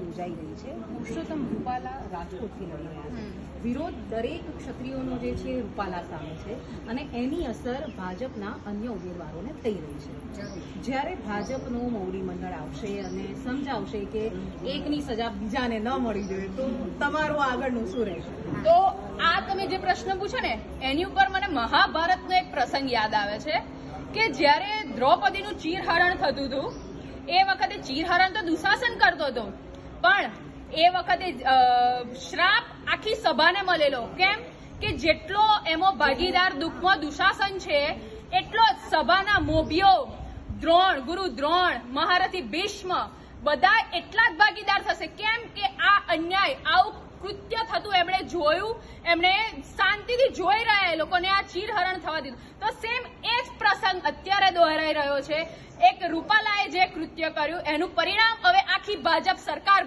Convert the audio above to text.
યોજાઈ રહી છે. પુરુષોત્તમ રૂપાલા રાજકોટથી લડી રહ્યા છે. વિરોધ દરેક ક્ષત્રિયોનો જે છે રૂપાલા સામે છે અને એની અસર ભાજપના અન્ય ઉમેદવારોને થઈ રહી છે. જ્યારે ભાજપનું મોવડી મંડળ આવશે અને સમજાવશે કે એકની સજા બીજાને ન મળી જોઈએ તો તમારું આગળનું શું રહેશે? તો આ તમે જે પ્રશ્ન પૂછો ને એની ઉપર મને મહાભારતનો એક પ્રસંગ યાદ આવે છે કે જ્યારે દ્રૌપદીનું ચીરહરણ થતું હતું એ વખતે ચીરહરણ તો દુશાસન કરતો હતો, પણ એ વખતે શ્રાપ આખી સભાને મળેલો. કેમ કે જેટલો એમાં ભાગીદાર દુઃખમાં દુશાસન છે એટલો જ સભાના મોભીઓ દ્રોણ, ગુરુ દ્રોણ, મહારથી ભીષ્મ બધા એટલા જ ભાગીદાર થશે. કેમ કે આ અન્યાય, આવું કૃત્ય થતું એમણે જોયું, એમણે શાંતિથી જોઈ રહ્યા એ લોકોને આ ચીરહરણ થવા દીધું. તો સેમ એ જ પ્રસંગ અત્યારે દોહરાઈ રહ્યો છે. એક રૂપાલાએ જે કૃત્ય કર્યું એનું પરિણામ હવે આખી ભાજપ સરકાર